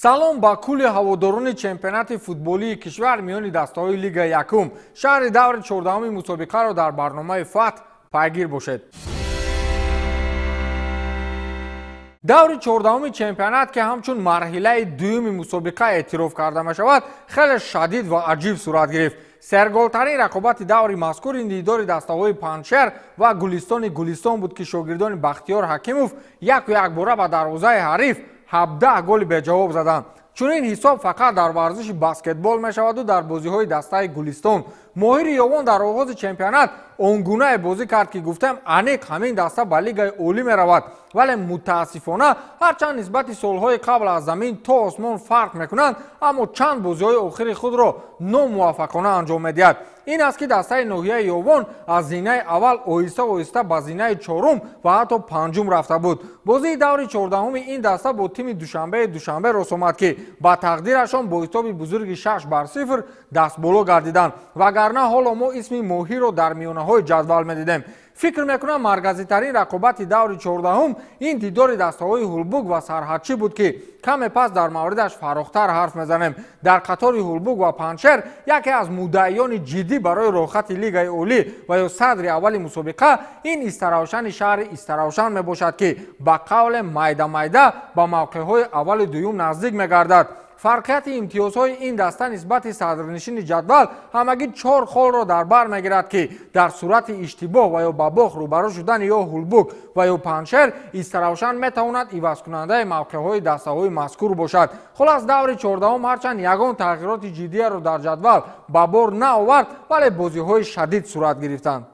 салом ба кулли ҳаводорони чемпионати футболии кишвар миёни дастаҳои лига якум шаҳри даври 14-уми мусобиқаро дар барномаи фатҳ пайгир бошед. даври 14-уми чемпионат ки ҳамчун марҳилаи дуюми мусобиқа эътироф карда мешавад, хеле шадид ва аҷиб сурат гирифт. серголтарин рақобати даври мазкур ин дидори дастаҳои Паншер ва Гулистони Гулистон буд ки шогирдони Бахтиёр Ҳакимов як бора ба дарвозаи ҳариф 17 голи беҷавоб заданд. чунин ҳисоб фақат дар варзиши баскетбол мешаваду дар бозиҳои дастаи Гулистон моҳири ёвон дар оғози чемпионат он гуна бозӣ кард ки гуфтем аниқ ҳамин даста ба лигаи олӣ меравад, вале мутаассифона ҳарчанд нисбати солҳои қабл аз замин то осмон фарқ мекунанд, аммо чанд бозиҳои охири худро номуваффақона анҷом медиҳад. ин аст ки дастаи ноҳияи ёвон аз зинаи аввал оҳиста оҳиста ба зинаи чорум ва ҳатто панҷум рафта буд. бозии даври 14-уми ин даста бо тими душанбе рос омад ки ба тақдирашон бо ҳисоби бузурги 6-0 дастболо гардиданд. вагарна ҳоло мо исми моҳиро дар миёнаҳои ҷадвал медидем. фикр мекунам марказитарин рақобати даври 14-ум ин дидори дастаҳои Ҳулбуг ва Сарҳадчӣ буд ки каме пас дар мавридаш фарохтар ҳарф мезанем. дар қатори Ҳулбуг ва Паншер яке аз муддаиёни ҷиддӣ барои рохати лигаи олӣ ва ё садри аввали мусобиқа ин Истаравшани шаҳри Истаравшан мебошад ки ба қавле майда ба мавқеъҳои аввалу дуюм наздик мегардад. фарқияти имтиёзҳои ин даста нисбати садрнишини ҷадвал ҳамагӣ 4 холро дар бар мегирад ки дар сурати иштибоҳ ва ё ба бох рӯбарӯ шудани ё Ҳулбуг ва ё Паншер Истаравшан метавонад ивазкунандаи мавқеъҳои дастаҳои мазкур бошад. хулос даври 14-ум ҳарчанд ягон тағйироти ҷиддиеро дар ҷадвал ба бор наовард, вале бозиҳои шадид сурат гирифтанд.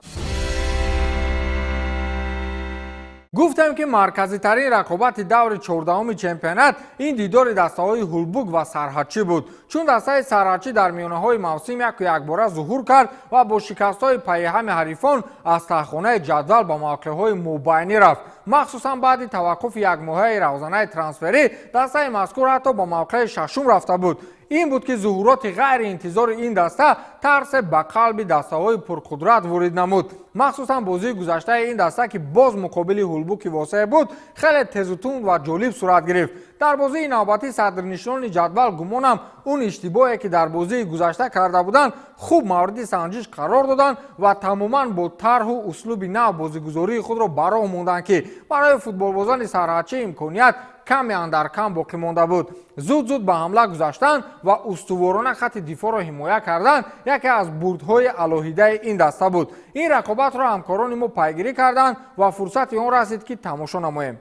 гуфтем ки марказитарин рақобати даври 14-уми чемпионат ин дидори дастаҳои Ҳулбуг ва Сарҳадчӣ буд, чун дастаи Сарҳадчӣ дар миёнаҳои мавсим якбора зуҳур кард ва бо шикастҳои пайҳами ҳарифон аз таххонаи ҷадвал ба мавқеъҳои мобайнӣ рафт. махсусан баъди таваққуфи якмоҳаи равзанаи трансферӣ дастаи мазкур ҳатто ба мавқеъи шашум рафта буд. ин буд ки зуҳуроти ғайриинтизори ин даста тарсе ба қалби дастаҳои пурқудрат ворид намуд. махсусан бозии гузаштаи ин даста ки боз муқобили Ҳулбуги восеъ буд хеле тезутун ва ҷолиб сурат гирифт. дар бозии навбатӣ садрнишинони ҷадвал гумонам он иштибоҳе ки дар бозии гузашта карда буданд хуб мавриди санҷиш қарор доданд ва тамоман бо тарҳу услуби нав бозигузории худро ба роҳ монданд ки барои футболбозони Сарҳадчӣ имконият каме андар кам боқӣ монда буд. зуд ба ҳамла гузаштан ва устуворона хатти дифоъро ҳимоя кардан яке аз бурдҳои алоҳидаи ин даста буд. ин рақобатро ҳамкорони мо пайгирӣ карданд ва фурсати он расид ки тамошо намоем.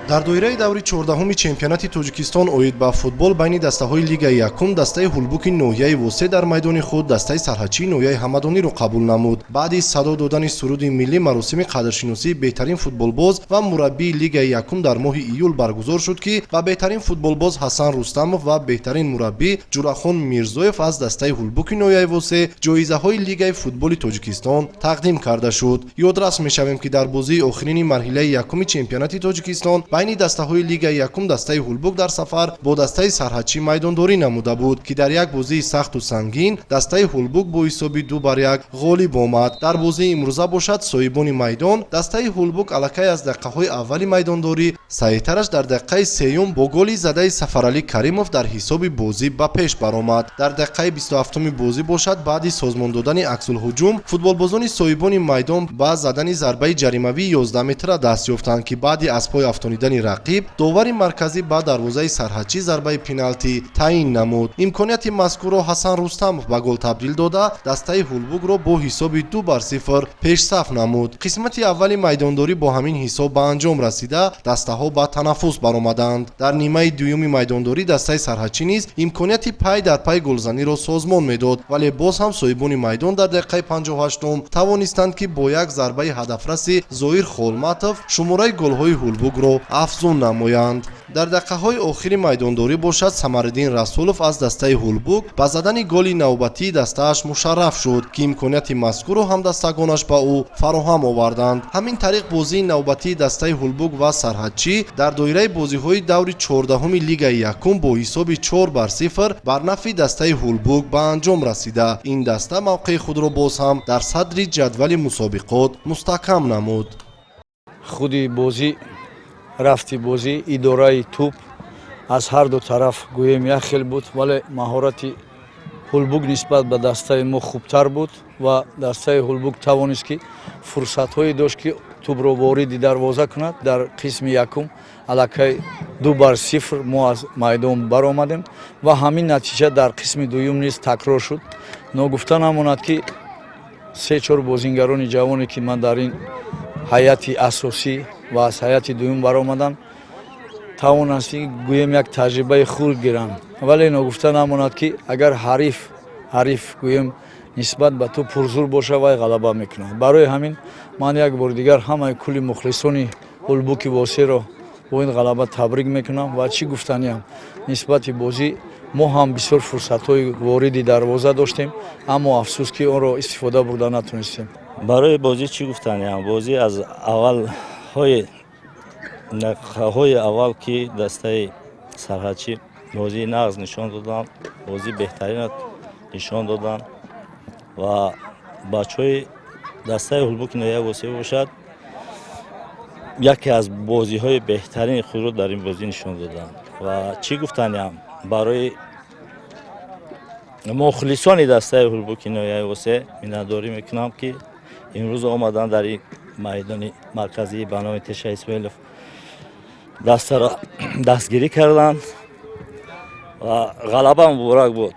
дар доираи даври 14-уми чемпионати Тоҷикистон оид ба футбол байни дастаҳои лигаи якум дастаи Ҳулбуги ноҳияи восеъ дар майдони худ дастаи Сарҳадчӣ ноҳияи Ҳамадониро қабул намуд. баъди садо додани суруди миллӣ маросими қадршиносии беҳтарин футболбоз ва мураббии лигаи якум дар моҳи июл баргузор шуд ки ба беҳтарин футболбоз Ҳасан Рустамов ва беҳтарин мураббӣ Ҷурахон Мирзоев аз дастаи Ҳулбуги ноҳияи восеъ ҷоизаҳои лигаи футболи Тоҷикистон тақдим карда шуд. ёдрас мешавем ки дар бозии охирини марҳилаи якуми чемпионати Тоҷикистон байни дастаҳои лигаи якум дастаи Ҳулбуг дар сафар бо дастаи Сарҳадчӣ майдондорӣ намуда буд ки дар як бозии сахту сангин дастаи Ҳулбуг бо ҳисоби 2-1 ғолиб омад. дар бозии имрӯза бошад соҳибони майдон дастаи Ҳулбуг аллакай аз дақиқаҳои аввали майдондорӣ саъитараш дар дақиқаи сеюм бо голи задаи Сафаралӣ Каримов дар ҳисоби бозӣ ба пеш баромад. дар дақиқаи 27-уми бозӣ бошад баъди созмон додани аксулҳуҷум футболбозони соҳибони майдон ба задани зарбаи ҷаримавии 11 метра даст ёфтанд ки баъди аз пой афтонидани рақиб довари марказӣ ба дарвозаи Сарҳадчӣ зарбаи пеналтӣ таъин намуд. имконияти мазкурро Ҳасан Рустамов ба гол табдил дода дастаи Ҳулбугро бо ҳисоби 2-0 пешсаф намуд. қисмати аввали майдондорӣ бо ҳамин ҳисоб ба анҷом расида дастаҳо ба танаффус баромаданд. дар нимаи дуюми майдондорӣ дастаи Сарҳадчӣ низ имконияти пай дар пай голзаниро созмон медод, вале боз ҳам соҳибони майдон дар дақиқаи 58-ум тавонистанд ки бо як зарбаи ҳадафраси Зоир Холматов шумораи голҳои Ҳулбугро афзун намоянд. дар дақиқаҳои охири майдондорӣ бошад Самариддин Расулов аз дастаи Ҳулбуг ба задани голи навбатии дастааш мушарраф шуд ки имконияти мазкурро ҳамдастагонаш ба ӯ фароҳам оварданд. ҳамин тариқ бозии навбатии дастаи Ҳулбуг ва Сарҳадчӣ дар доираи бозиҳои даври 14-уми лигаи якум бо ҳисоби 4-0 бар нафъи дастаи Ҳулбуг ба анҷом расида ин даста мавқеъи худро боз ҳам дар садри ҷадвали мусобиқот мустаҳкам намуд. худи бозӣ рафти бозӣ идораи тӯб аз ҳарду тараф гӯем як хел буд, вале маҳорати ҳулбук нисбат ба дастаи мо хубтар буд ва дастаи ҳулбук тавонист ки фурсатҳое дошт ки тӯбро вориди дарвоза кунад. Дар қисми якум аллакай 2-0 мо аз майдон баромадем ва ҳамин натиҷа дар қисми дуюм низ такрор шуд. Ногуфта намонад ки 3-4 бозингарони ҷавоне ки ман дар ин ҳайати асосӣ ва аз ҳайати дуюм баромадам тавонасти гӯем як таҷрибаи хурд гиранд, вале ногуфта намонад ки агар ҳариф гӯем нисбат ба ту пурзур боша, вай ғалаба мекунад. Барои ҳамин ман як бори дигар ҳамаи кулли мухлисони ҳулбуки восеро бо ин ғалаба табрик мекунам ва чӣ гуфтаниям нисбати бозӣ мо ҳам бисёр фурсатҳои вориди дарвоза доштем, аммо афсӯс ки онро истифода бурда натунистем. барои бозӣ чӣ гуфтаниям? Бозӣ аз аввалҳои аввал ки дастаи сарҳадчӣ бозии нағз нишон доданд, бозии беҳтаринро нишон доданд ва бачаҳои дастаи ҳулбуки ноҳияи восеъ бошад яке аз бозиҳои беҳтарини худро дар ин бозӣ нишон доданд. Ва чӣ гуфтаниям? Барои мухлисони дастаи ҳулбуки ноҳияи восеъ миннатдорӣ мекунам ки имрӯз омаданд дар ин майдони марказии ба номи Теша Исмоилов дастаро дастгирӣ карданд ва ғалаба муборак буд.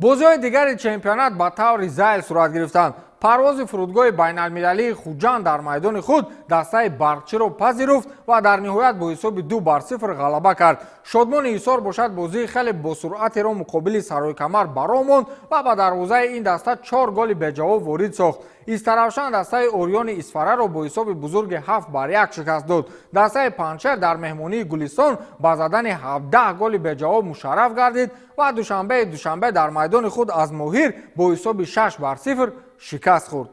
бозиҳои дигари чемпионат ба таври зайл сурат гирифтанд. парвози фурудгоҳи байналмилалии хуҷанд дар майдони худ дастаи барқчиро пазируфт ва дар ниҳоят бо ҳисоби 2-0 ғалаба кард. шодмони ҳисор бошад бозии хеле босуръатеро муқобили сароикамар баромонд ва ба дарвозаи ин даста 4 голи беҷавоб ворид сохт. истаравшан дастаи орёни исфараро бо ҳисоби бузурги 7-1 шикаст дод. дастаи панчер дар меҳмонии гулистон ба задани 17 голи беҷавоб мушарраф гардид ва душанбе дар майдони худ аз моҳир бо ҳисоби 6-0 шикаст хӯрд.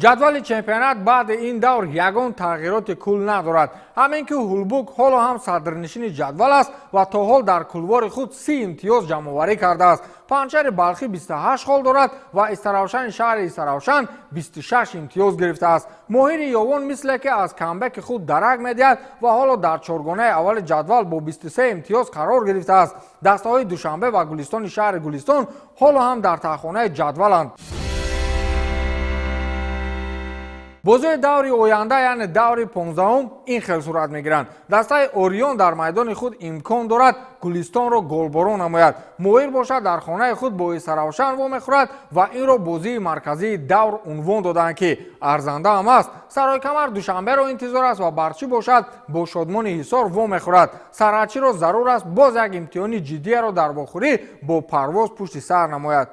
ҷадвали чемпионат баъди ин давр ягон тағйироти кул надорад. ҳамин ки ҳулбук ҳоло ҳам садрнишини ҷадвал аст ва то ҳол дар кулвори худ 30 имтиёз ҷамъоварӣ кардааст. панчари балхӣ 28 хол дорад ва истаравшани шаҳри истаравшан 26 имтиёз гирифтааст. моҳири ёвон мисле ки аз камбеки худ дарак медиҳад ва ҳоло дар чоргонаи аввали ҷадвал бо 23 имтиёз қарор гирифтааст. дастаҳои душанбе ва гулистони шаҳри гулистон ҳоло ҳам дар тахонаи ҷадваланд. бозиҳои даври оянда яъне даври 15-ум ин хел сурат мегиранд. дастаи орион дар майдони худ имкон дорад гулистонро голборон намояд. моҳир бошад дар хонаи худ бо истаравшан вомехӯрад ва инро бозии марказии давр унвон доданд ки арзанда ҳам аст. сароикамар душанберо интизор аст ва барчӣ бошад бо шодмони ҳисор вомехӯрад. сарҳадчиро зарур аст боз як имтиҳони ҷиддиеро дар вохӯрӣ бо парвоз пушти сар намояд.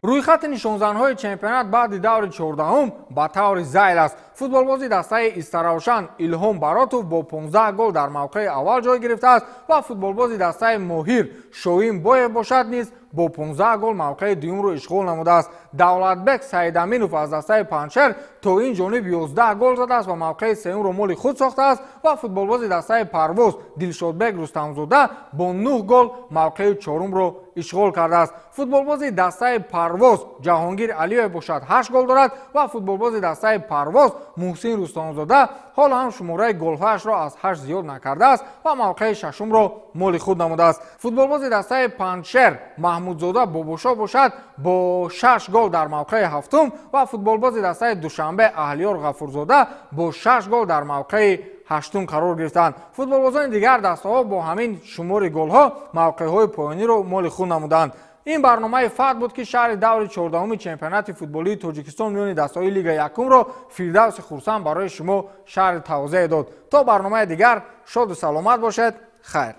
рӯйхати нишонзанҳои чемпионат баъди даври 14-ум ба таври зайл аст. футболбози дастаи истаравшан Илҳом Баротов бо 15 гол дар мавқеи аввал ҷой гирифтааст ва футболбози дастаи моҳир Шоим Боев бошад низ бо 15 гол мавқеи дуюмро ишғол намудааст. давлатбек Саидаминов аз дастаи панчер то ин ҷониб 11 гол задааст ва мавқеи сеюмро моли худ сохтааст ва футболбози дастаи парвоз Дилшодбек Рустамзода бо 9 гол мавқеи чорумро ишғол кардааст. футболбози дастаи парвоз Ҷаҳонгир Алиев бошад 8 гол дорад ва футболбози дастаи парвоз Муҳсин Рустамзода ҳоло ҳам шумораи голҳояшро аз 8 зиёд накардааст ва мавқеи шашумро моли худ намудааст. футболбози дастаи панчер Маҳмудзода Бобошо бошад бо 6 гол дар мавқеи ҳафтум ва футболбози дастаи Душанбе Аҳлиёр Ғафурзода бо 6 гол дар мавқеи ҳаштум қарор гирифтанд. футболбозони дигар дастаҳо бо ҳамин шумори голҳо мавқеъҳои поёниро моли худ намуданд. ин барномаи фат буд ки шаҳри даври 14-уми чемпионати футболии Тоҷикистон миёни дастаҳои Лигаи Якумро Фирдавси Хурсанд барои шумо шарҳи тавзеъ дод. то барномаи дигар шоду саломат бошед. хайр.